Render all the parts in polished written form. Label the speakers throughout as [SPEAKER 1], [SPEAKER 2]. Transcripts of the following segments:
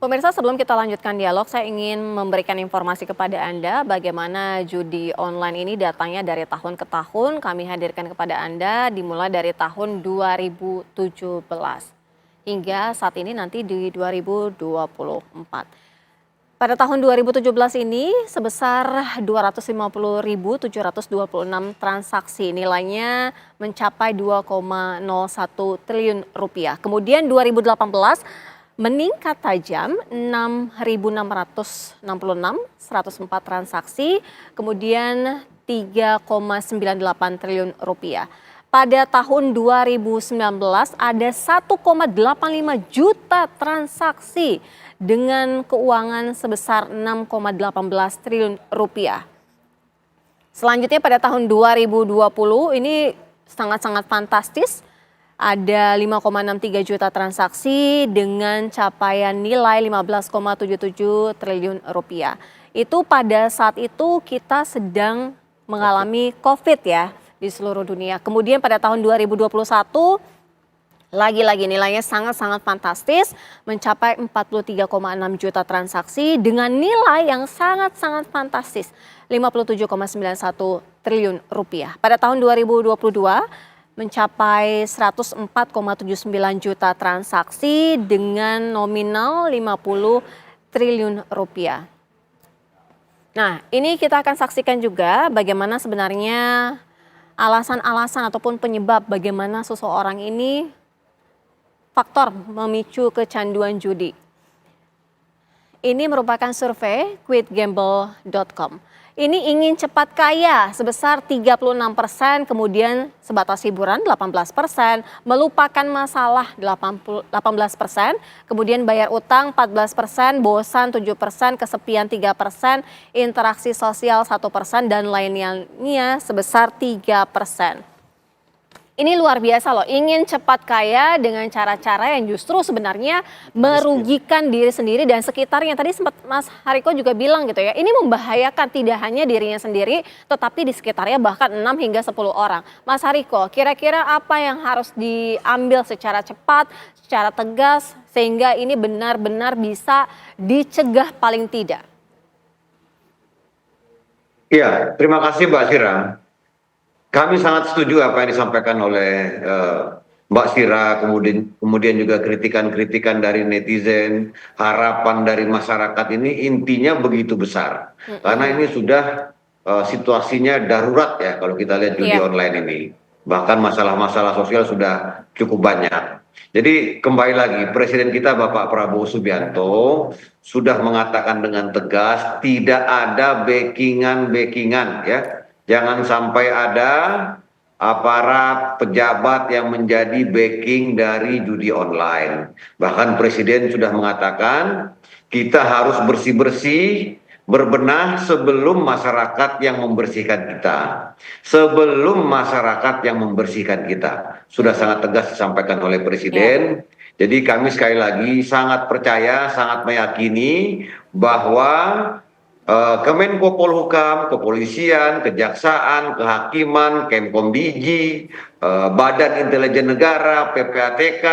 [SPEAKER 1] Pemirsa, sebelum kita lanjutkan dialog, saya ingin memberikan informasi kepada Anda bagaimana judi online ini datangnya dari tahun ke tahun. Kami hadirkan kepada Anda dimulai dari tahun 2017 hingga saat ini nanti di 2024. Pada tahun 2017 ini sebesar 250.726 transaksi, nilainya mencapai 2,01 triliun rupiah. Kemudian 2018 meningkat tajam 6.666, 104 transaksi, kemudian 3,98 triliun rupiah. Pada tahun 2019 ada 1,85 juta transaksi dengan keuangan sebesar 6,18 triliun rupiah. Selanjutnya pada tahun 2020 ini sangat-sangat fantastis. Ada 5,63 juta transaksi dengan capaian nilai 15,77 triliun rupiah. Itu pada saat itu kita sedang mengalami COVID ya di seluruh dunia. Kemudian pada tahun 2021 lagi-lagi nilainya sangat-sangat fantastis, mencapai 43,6 juta transaksi dengan nilai yang sangat-sangat fantastis, 57,91 triliun rupiah. Pada tahun 2022 mencapai 104,79 juta transaksi dengan nominal 50 triliun rupiah. Nah, ini kita akan saksikan juga bagaimana sebenarnya alasan-alasan ataupun penyebab bagaimana seseorang ini faktor memicu kecanduan judi. Ini merupakan survei quitgamble.com. Ini ingin cepat kaya sebesar 36%, kemudian sebatas hiburan 18%, melupakan masalah 18%, kemudian bayar utang 14%, bosan 7%, kesepian 3%, interaksi sosial 1% dan lainnya sebesar 3%. Ini luar biasa loh, ingin cepat kaya dengan cara-cara yang justru sebenarnya merugikan diri sendiri dan sekitarnya. Tadi sempat Mas Hariko juga bilang gitu ya, ini membahayakan tidak hanya dirinya sendiri tetapi di sekitarnya bahkan 6 hingga 10 orang. Mas Hariko, kira-kira apa yang harus diambil secara cepat, secara tegas sehingga ini benar-benar bisa dicegah paling tidak?
[SPEAKER 2] Iya, terima kasih Mbak Sira. Kami sangat setuju apa yang disampaikan oleh Mbak Sira, kemudian juga kritikan-kritikan dari netizen, harapan dari masyarakat ini intinya begitu besar. Karena ini sudah situasinya darurat ya kalau kita lihat judi online ini. Bahkan masalah-masalah sosial sudah cukup banyak. Jadi kembali lagi, Presiden kita Bapak Prabowo Subianto sudah mengatakan dengan tegas tidak ada backingan ya. Jangan sampai ada aparat pejabat yang menjadi backing dari judi online. Bahkan Presiden sudah mengatakan kita harus bersih-bersih, berbenah sebelum masyarakat yang membersihkan kita. Sebelum masyarakat yang membersihkan kita. Sudah sangat tegas disampaikan oleh Presiden. Jadi kami sekali lagi sangat percaya, sangat meyakini bahwa Kemenko Polhukam, Kepolisian, Kejaksaan, Kehakiman, Kemkondigi, Badan Intelijen Negara, PPATK,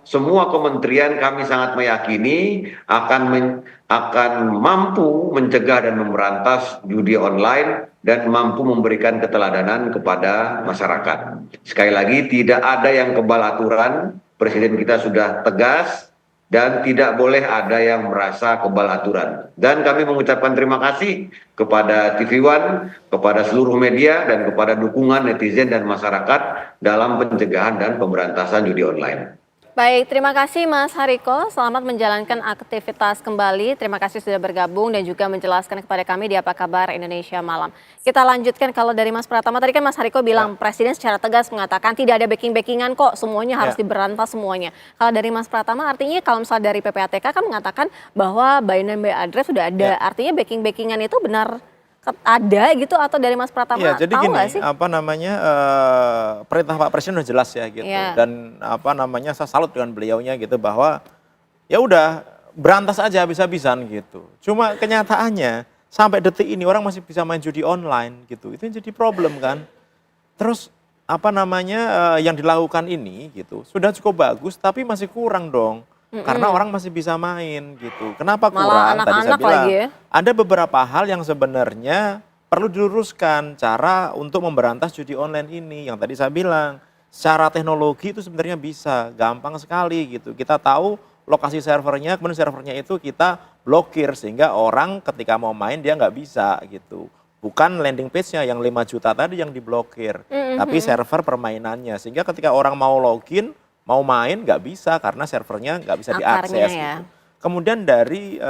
[SPEAKER 2] semua kementerian kami sangat meyakini akan mampu mencegah dan memberantas judi online dan mampu memberikan keteladanan kepada masyarakat. Sekali lagi tidak ada yang kebal aturan, Presiden kita sudah tegas. Dan tidak boleh ada yang merasa kebal aturan. Dan kami mengucapkan terima kasih kepada TV One, kepada seluruh media, dan kepada dukungan netizen dan masyarakat dalam pencegahan dan pemberantasan judi online.
[SPEAKER 1] Baik, terima kasih Mas Hariko. Selamat menjalankan aktivitas kembali. Terima kasih sudah bergabung dan juga menjelaskan kepada kami di Apa Kabar Indonesia Malam. Kita lanjutkan kalau dari Mas Pratama. Tadi kan Mas Hariko bilang Presiden secara tegas mengatakan tidak ada backing-backingan kok. Semuanya harus diberantas semuanya. Kalau dari Mas Pratama artinya kalau misalnya dari PPATK kan mengatakan bahwa by name by address sudah ada. Artinya backing-backingan itu benar ada gitu atau dari Mas Pratama
[SPEAKER 3] Iya, jadi
[SPEAKER 1] tahu
[SPEAKER 3] gini,
[SPEAKER 1] nggak sih?
[SPEAKER 3] Perintah Pak Presiden sudah jelas ya gitu. Dan saya salut dengan beliaunya gitu bahwa ya udah berantas aja habis-habisan gitu. Cuma kenyataannya sampai detik ini orang masih bisa main judi online gitu. Itu yang jadi problem kan. Terus yang dilakukan ini gitu sudah cukup bagus tapi masih kurang dong. karena orang masih bisa main gitu. Kenapa
[SPEAKER 1] Malah
[SPEAKER 3] kurang? Tadi saya
[SPEAKER 1] anak-anak
[SPEAKER 3] bilang
[SPEAKER 1] lagi ya.
[SPEAKER 3] ada beberapa hal yang sebenarnya perlu diluruskan cara untuk memberantas judi online ini. Yang tadi saya bilang, secara teknologi itu sebenarnya bisa, gampang sekali gitu. Kita tahu lokasi servernya, kemudian servernya itu kita blokir sehingga orang ketika mau main dia nggak bisa gitu. Bukan landing page-nya yang 5 juta tadi yang diblokir, tapi server permainannya. Sehingga ketika orang mau login, mau main nggak bisa karena servernya nggak bisa
[SPEAKER 1] Akarnya
[SPEAKER 3] diakses
[SPEAKER 1] ya.
[SPEAKER 3] gitu. Kemudian dari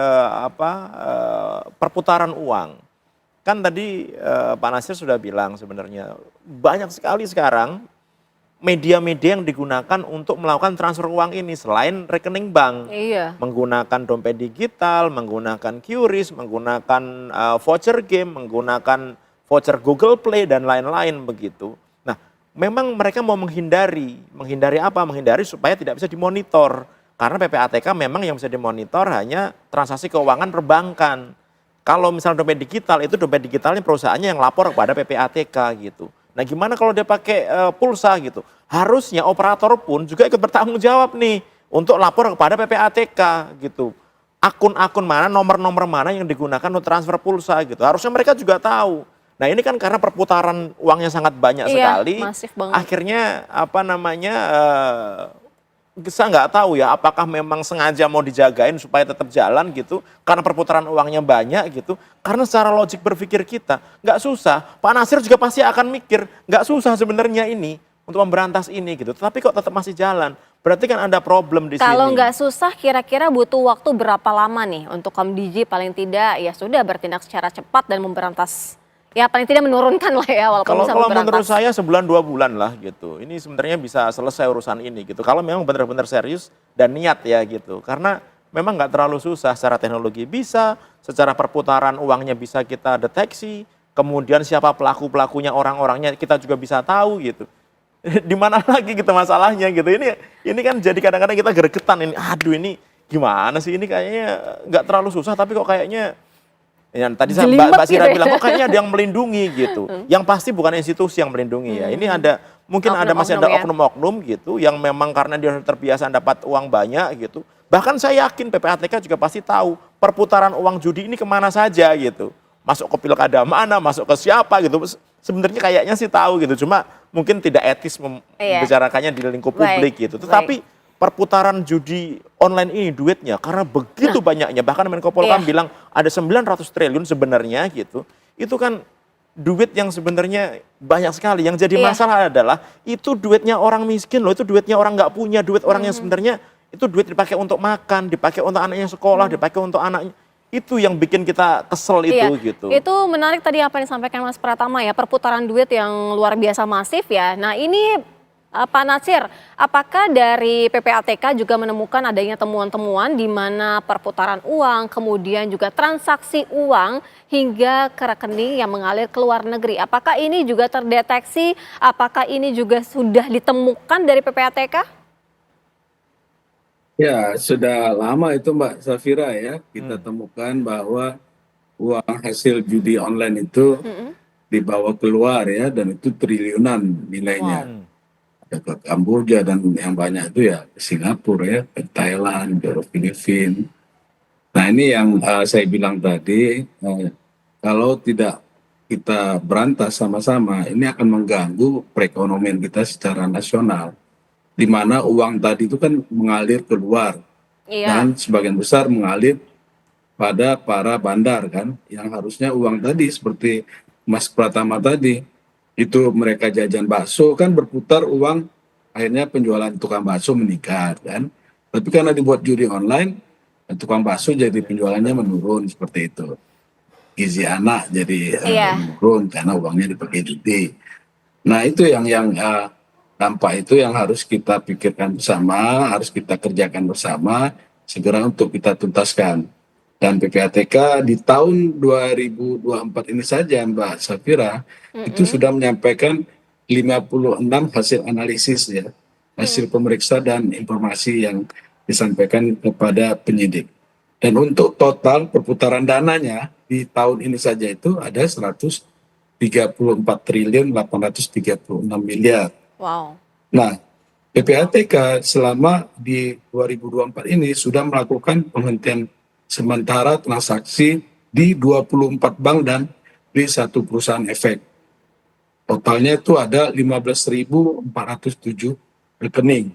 [SPEAKER 3] perputaran uang. Kan tadi Pak Nasir sudah bilang sebenarnya banyak sekali sekarang media-media yang digunakan untuk melakukan transfer uang ini selain rekening bank.
[SPEAKER 1] Iya.
[SPEAKER 3] Menggunakan dompet digital, menggunakan QRIS, menggunakan voucher game, menggunakan voucher Google Play dan lain-lain begitu. Nah, memang mereka mau menghindari apa? Menghindari supaya tidak bisa dimonitor. Karena PPATK memang yang bisa dimonitor hanya transaksi keuangan perbankan. Kalau misalnya dompet digital, itu dompet digitalnya perusahaannya yang lapor kepada PPATK gitu. Nah gimana kalau dia pakai pulsa gitu? Harusnya operator pun juga ikut bertanggung jawab nih untuk lapor kepada PPATK gitu. Akun-akun mana, nomor-nomor mana yang digunakan untuk transfer pulsa gitu. Harusnya mereka juga tahu. Nah ini kan karena perputaran uangnya sangat banyak
[SPEAKER 1] Iya,
[SPEAKER 3] sekali.
[SPEAKER 1] masif banget.
[SPEAKER 3] Akhirnya saya nggak tahu ya apakah memang sengaja mau dijagain supaya tetap jalan gitu karena perputaran uangnya banyak gitu, karena secara logik berpikir kita nggak susah. Pak Nasir juga pasti akan mikir nggak susah sebenarnya ini untuk memberantas ini gitu, tapi kok tetap masih jalan, berarti kan ada problem di sini.
[SPEAKER 1] Kalau nggak susah, kira-kira butuh waktu berapa lama nih untuk Komdiji paling tidak ya sudah bertindak secara cepat dan memberantas, ya paling tidak menurunkan lah ya walaupun bisa
[SPEAKER 3] Kalau
[SPEAKER 1] memberantas.
[SPEAKER 3] menurut saya sebulan 2 bulan lah gitu. Ini sebenarnya bisa selesai urusan ini gitu. Kalau memang benar-benar serius dan niat ya gitu. Karena memang nggak terlalu susah secara teknologi bisa, secara perputaran uangnya bisa kita deteksi, kemudian siapa pelaku-pelakunya orang-orangnya kita juga bisa tahu gitu. Di mana lagi gitu masalahnya gitu. Ini kan jadi kadang-kadang kita gregetan ini. Aduh ini gimana sih, ini kayaknya nggak terlalu susah tapi kok kayaknya ya, tadi
[SPEAKER 1] Jelimet
[SPEAKER 3] Mbak Sira
[SPEAKER 1] gitu ya.
[SPEAKER 3] bilang kok kayaknya ada yang melindungi gitu. Yang pasti bukan institusi yang melindungi ya. Ini mungkin masih ada
[SPEAKER 1] Oknum-oknum ya.
[SPEAKER 3] oknum-oknum gitu yang memang karena dia terbiasa dapat uang banyak gitu. Bahkan saya yakin PPATK juga pasti tahu perputaran uang judi ini kemana saja gitu. Masuk ke pilkada mana, masuk ke siapa gitu. Sebenarnya kayaknya sih tahu gitu. Cuma mungkin tidak etis
[SPEAKER 1] Iya.
[SPEAKER 3] membicarakannya di lingkup
[SPEAKER 1] Baik,
[SPEAKER 3] publik gitu. Tetapi perputaran judi online ini duitnya karena begitu banyaknya, bahkan Menko Polhukam bilang ada 900 triliun sebenarnya gitu. Itu kan duit yang sebenarnya banyak sekali. Yang jadi masalah adalah itu duitnya orang miskin loh, itu duitnya orang nggak punya, duit orang yang sebenarnya itu duit dipakai untuk makan, dipakai untuk anaknya sekolah, dipakai untuk anaknya. Itu yang bikin kita kesel itu gitu.
[SPEAKER 1] Itu menarik tadi apa yang disampaikan Mas Pratama ya, perputaran duit yang luar biasa masif ya. Nah ini Pak Nasir, apakah dari PPATK juga menemukan adanya temuan-temuan di mana perputaran uang, kemudian juga transaksi uang hingga ke rekening yang mengalir ke luar negeri? Apakah ini juga terdeteksi? Apakah ini juga sudah ditemukan dari PPATK?
[SPEAKER 4] Ya, sudah lama itu Mbak Safira ya, kita temukan bahwa uang hasil judi online itu dibawa keluar ya, dan itu triliunan nilainya. Ada ke Kamboja dan yang banyak itu ya ke Singapura ya, ke Thailand, ke Filipina. Nah ini yang saya bilang tadi, kalau tidak kita berantas sama-sama, ini akan mengganggu perekonomian kita secara nasional. Di mana uang tadi itu kan mengalir keluar dan sebagian besar mengalir pada para bandar kan, yang harusnya uang tadi seperti Mas Pratama tadi itu mereka jajan bakso kan berputar uang, akhirnya penjualan tukang bakso meningkat kan, tapi karena dibuat judi online tukang bakso jadi penjualannya menurun seperti itu, gizi anak jadi menurun karena uangnya dipakai judi. Nah itu yang dampak itu yang harus kita pikirkan bersama, harus kita kerjakan bersama, segera untuk kita tuntaskan. Dan PPATK di tahun 2024 ini saja Mbak Safira, itu sudah menyampaikan 56 hasil analisis ya, hasil pemeriksa dan informasi yang disampaikan kepada penyidik. Dan untuk total perputaran dananya di tahun ini saja itu ada 134 triliun 836 miliar.
[SPEAKER 1] Wow.
[SPEAKER 4] Nah, PPATK selama di 2024 ini sudah melakukan penghentian sementara transaksi di 24 bank dan di satu perusahaan efek. Totalnya itu ada 15.407 rekening.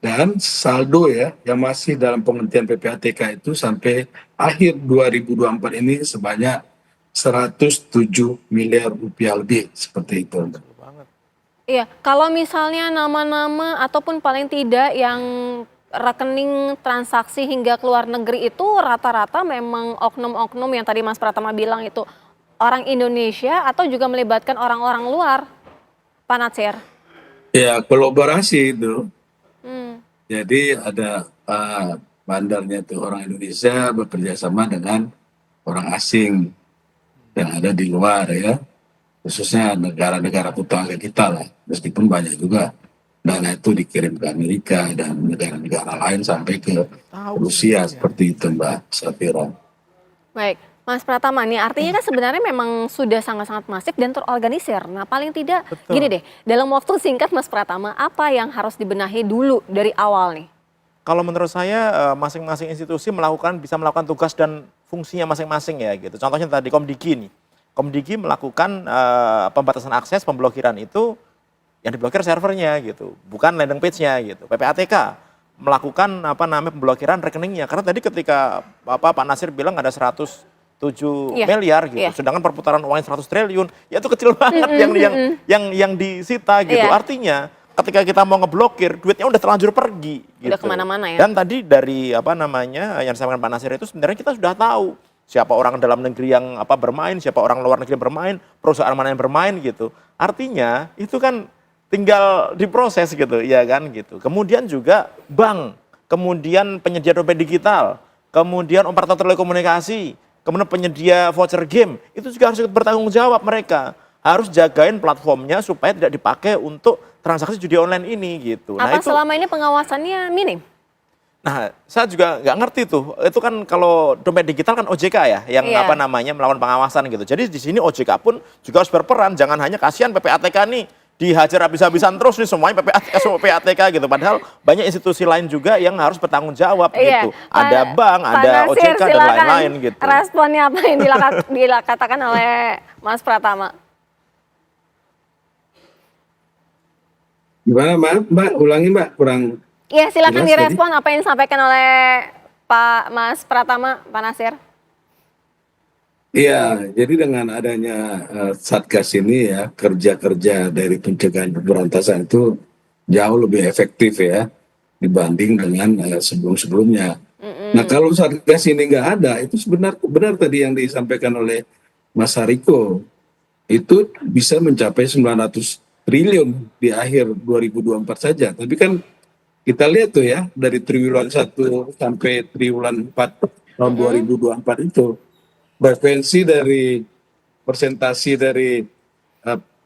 [SPEAKER 4] Dan saldo ya yang masih dalam penghentian PPATK itu sampai akhir 2024 ini sebanyak 107 miliar rupiah lebih, seperti itu.
[SPEAKER 1] Iya, kalau misalnya nama-nama ataupun paling tidak yang rekening transaksi hingga ke luar negeri itu rata-rata memang oknum-oknum yang tadi Mas Pratama bilang itu orang Indonesia atau juga melibatkan orang-orang luar, Pak Natsir?
[SPEAKER 4] Ya, kolaborasi itu.
[SPEAKER 1] Hmm.
[SPEAKER 4] Jadi ada bandarnya itu orang Indonesia bekerja sama dengan orang asing yang ada di luar ya, khususnya negara-negara tetangga kita lah, meskipun banyak juga dana itu dikirim ke Amerika dan negara-negara lain sampai ke Rusia, seperti itu Mbak Safira.
[SPEAKER 1] Baik, Mas Pratama nih artinya kan sebenarnya memang sudah sangat-sangat masif dan terorganisir. Nah paling tidak gini deh, dalam waktu singkat Mas Pratama apa yang harus dibenahi dulu dari awal nih?
[SPEAKER 3] Kalau menurut saya masing-masing institusi bisa melakukan tugas dan fungsinya masing-masing ya gitu. Contohnya tadi Komdigi nih. Komdigi melakukan pembatasan akses, pemblokiran itu yang diblokir servernya gitu, bukan landing page-nya gitu. PPATK melakukan pemblokiran rekeningnya karena tadi ketika Pak Natsir bilang ada 107 miliar gitu, sedangkan perputaran uangnya 100 triliun, ya itu kecil banget yang disita gitu. Artinya ketika kita mau ngeblokir, duitnya udah terlanjur pergi gitu.
[SPEAKER 1] Udah kemana-mana ya.
[SPEAKER 3] Dan tadi dari yang disampaikan Pak Natsir itu sebenarnya kita sudah tahu siapa orang dalam negeri yang bermain, siapa orang luar negeri yang bermain, perusahaan mana yang bermain gitu. Artinya itu kan tinggal diproses gitu, ya kan gitu. Kemudian juga bank, kemudian penyedia dompet digital, kemudian operator telekomunikasi, kemudian penyedia voucher game, itu juga harus bertanggung jawab mereka. Harus jagain platformnya supaya tidak dipakai untuk transaksi judi online ini gitu.
[SPEAKER 1] Apa selama ini pengawasannya minim?
[SPEAKER 3] Nah, saya juga nggak ngerti tuh. Itu kan kalau dompet digital kan OJK ya, yang melakukan pengawasan gitu. Jadi di sini OJK pun juga harus berperan. Jangan hanya kasihan PPATK nih dihajar habis-habisan terus nih semuanya PPATK gitu. Padahal banyak institusi lain juga yang harus bertanggung jawab gitu. Ada bank, ada OJK dan lain-lain gitu.
[SPEAKER 1] Responnya apa yang dikatakan oleh Mas Pratama?
[SPEAKER 4] Gimana Mbak? Ulangi Mbak, kurang.
[SPEAKER 1] Iya, silakan direspon apa yang disampaikan oleh Pak Mas Pratama, Pak Natsir.
[SPEAKER 4] Iya, jadi dengan adanya Satgas ini ya, kerja-kerja dari pencegahan pemberantasan itu jauh lebih efektif ya dibanding dengan sebelum-sebelumnya. Nah kalau Satgas ini nggak ada, itu benar tadi yang disampaikan oleh Mas Hariko, itu bisa mencapai 900 triliun di akhir 2024 saja. Tapi kan kita lihat tuh ya, dari triwulan 1 sampai triwulan 4 tahun 2024 itu, frekuensi dari persentasi dari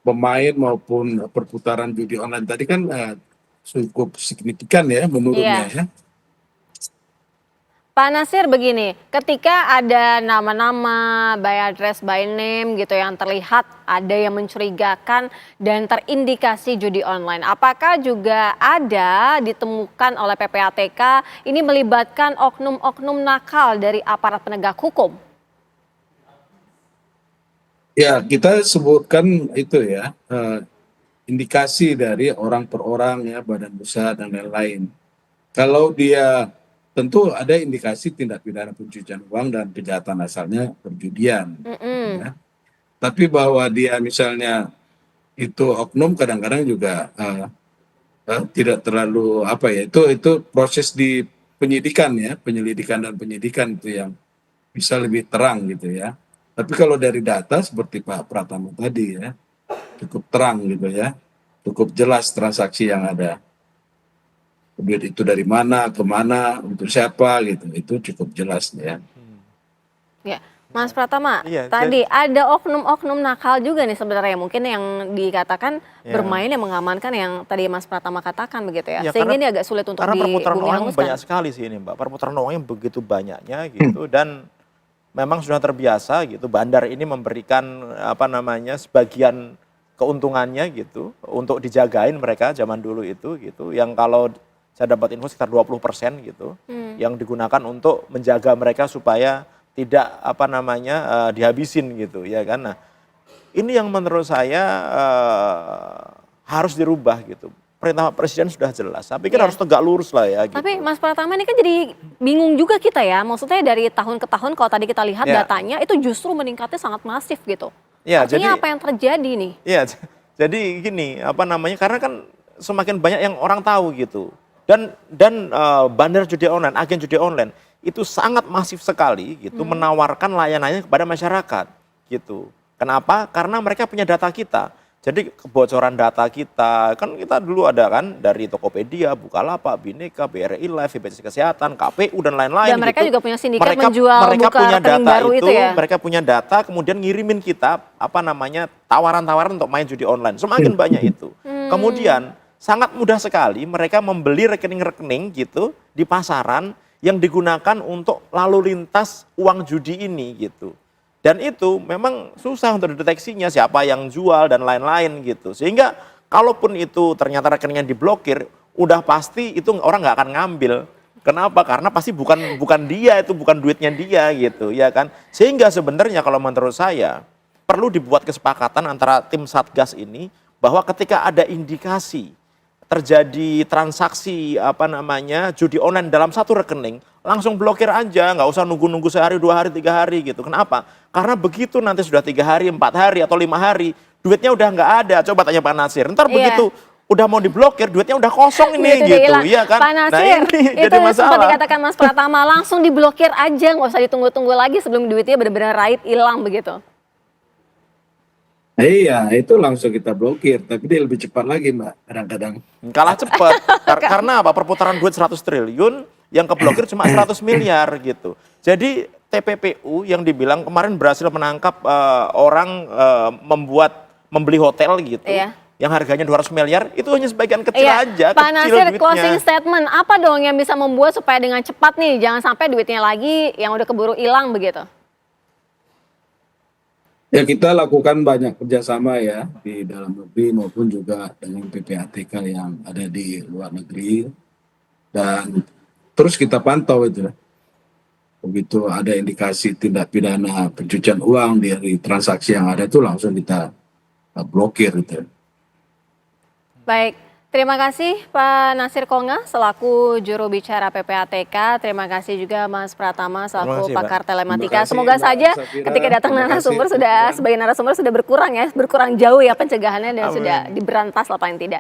[SPEAKER 4] pemain maupun perputaran judi online tadi kan cukup signifikan ya menurunnya ya.
[SPEAKER 1] Pak Natsir begini, ketika ada nama-nama by address by name gitu yang terlihat ada yang mencurigakan dan terindikasi judi online, apakah juga ada ditemukan oleh PPATK ini melibatkan oknum-oknum nakal dari aparat penegak hukum?
[SPEAKER 4] Ya, kita sebutkan itu ya, indikasi dari orang per orang ya, badan usaha dan lain-lain. Kalau dia tentu ada indikasi tindak pidana pencucian uang dan kejahatan asalnya perjudian. Ya. Tapi bahwa dia misalnya itu oknum kadang-kadang juga tidak terlalu itu proses di penyidikan ya, penyelidikan dan penyidikan itu yang bisa lebih terang gitu ya. Tapi kalau dari data seperti Pak Pratama tadi ya, cukup terang gitu ya, cukup jelas transaksi yang ada. Duit itu dari mana, kemana, untuk siapa gitu, itu cukup jelas ya.
[SPEAKER 1] Ya, Mas Pratama, tadi ada oknum-oknum nakal juga nih sebenarnya mungkin yang dikatakan bermain yang mengamankan yang tadi Mas Pratama katakan begitu ya. Sehingga ini agak sulit untuk
[SPEAKER 3] karena perputaran uang
[SPEAKER 1] dihanguskan.
[SPEAKER 3] Banyak sekali sih ini Mbak, perputaran uangnya begitu banyaknya gitu dan memang sudah terbiasa gitu bandar ini memberikan sebagian keuntungannya gitu untuk dijagain mereka zaman dulu itu gitu. Yang kalau saya dapat info sekitar 20% gitu yang digunakan untuk menjaga mereka supaya tidak dihabisin gitu ya kan. Nah, ini yang menurut saya harus dirubah gitu. Perintah Presiden sudah jelas. Saya pikir harus tegak lurus lah ya. Gitu.
[SPEAKER 1] Tapi Mas Pratama ini kan jadi bingung juga kita ya. Maksudnya dari tahun ke tahun kalau tadi kita lihat datanya itu justru meningkatnya sangat masif gitu.
[SPEAKER 3] Ya,
[SPEAKER 1] artinya apa yang terjadi nih?
[SPEAKER 3] Iya, jadi gini karena kan semakin banyak yang orang tahu gitu. Dan bandar judi online, agen judi online itu sangat masif sekali gitu menawarkan layanannya kepada masyarakat gitu. Kenapa? Karena mereka punya data kita. Jadi kebocoran data kita, kan kita dulu ada kan dari Tokopedia, Bukalapak, Bhinneka, BRI Live, BPJS Kesehatan, KPU dan lain-lain.
[SPEAKER 1] Dan mereka
[SPEAKER 3] gitu.
[SPEAKER 1] juga punya sindikat menjual
[SPEAKER 3] mereka
[SPEAKER 1] buka
[SPEAKER 3] punya
[SPEAKER 1] rekening
[SPEAKER 3] data
[SPEAKER 1] baru itu ya.
[SPEAKER 3] Mereka punya data kemudian ngirimin kita tawaran-tawaran untuk main judi online. Semakin banyak itu. Kemudian sangat mudah sekali mereka membeli rekening-rekening gitu di pasaran yang digunakan untuk lalu lintas uang judi ini gitu. Dan itu memang susah untuk dideteksinya siapa yang jual dan lain-lain gitu. Sehingga kalaupun itu ternyata rekeningnya diblokir, udah pasti itu orang nggak akan ngambil. Kenapa? Karena pasti bukan dia, itu bukan duitnya dia gitu ya kan. Sehingga sebenarnya kalau menurut saya perlu dibuat kesepakatan antara tim Satgas ini bahwa ketika ada indikasi terjadi transaksi judi online dalam satu rekening, langsung blokir aja, nggak usah nunggu-nunggu sehari, 2 hari, 3 hari gitu. Kenapa? Karena begitu nanti sudah 3 hari, 4 hari atau 5 hari, duitnya udah nggak ada. Coba tanya Pak Nasir. Ntar begitu udah mau diblokir, duitnya udah kosong ini gitu, ya kan?
[SPEAKER 1] Pak Nasir,
[SPEAKER 3] nah ini
[SPEAKER 1] itu
[SPEAKER 3] jadi masalah.
[SPEAKER 1] seperti katakan Mas Pratama, langsung diblokir aja, nggak usah ditunggu-tunggu lagi sebelum duitnya benar-benar raib hilang begitu.
[SPEAKER 4] Iya, itu langsung kita blokir, tapi dia lebih cepat lagi, Mbak, kadang-kadang.
[SPEAKER 3] Kalah cepat. Karena apa? Perputaran duit 100 triliun, yang keblokir cuma 100 miliar gitu. Jadi TPPU yang dibilang kemarin berhasil menangkap orang membeli hotel gitu.
[SPEAKER 1] Iya.
[SPEAKER 3] Yang harganya 200 miliar, itu hanya sebagian kecil aja.
[SPEAKER 1] Pak Nasir,
[SPEAKER 3] duitnya.
[SPEAKER 1] closing statement, apa dong yang bisa membuat supaya dengan cepat nih, jangan sampai duitnya lagi yang udah keburu hilang begitu?
[SPEAKER 4] Ya, kita lakukan banyak kerjasama ya di dalam negeri maupun juga dengan PPATK yang ada di luar negeri, dan terus kita pantau itu. Begitu ada indikasi tindak pidana pencucian uang dari transaksi yang ada itu langsung kita blokir itu.
[SPEAKER 1] Baik, terima kasih Pak Nasir Konga selaku juru bicara PPATK. Terima kasih juga Mas Pratama selaku pakar telematika. Semoga saja ketika datang narasumber sebagai narasumber sudah berkurang jauh ya pencegahannya dan sudah diberantas lah paling tidak.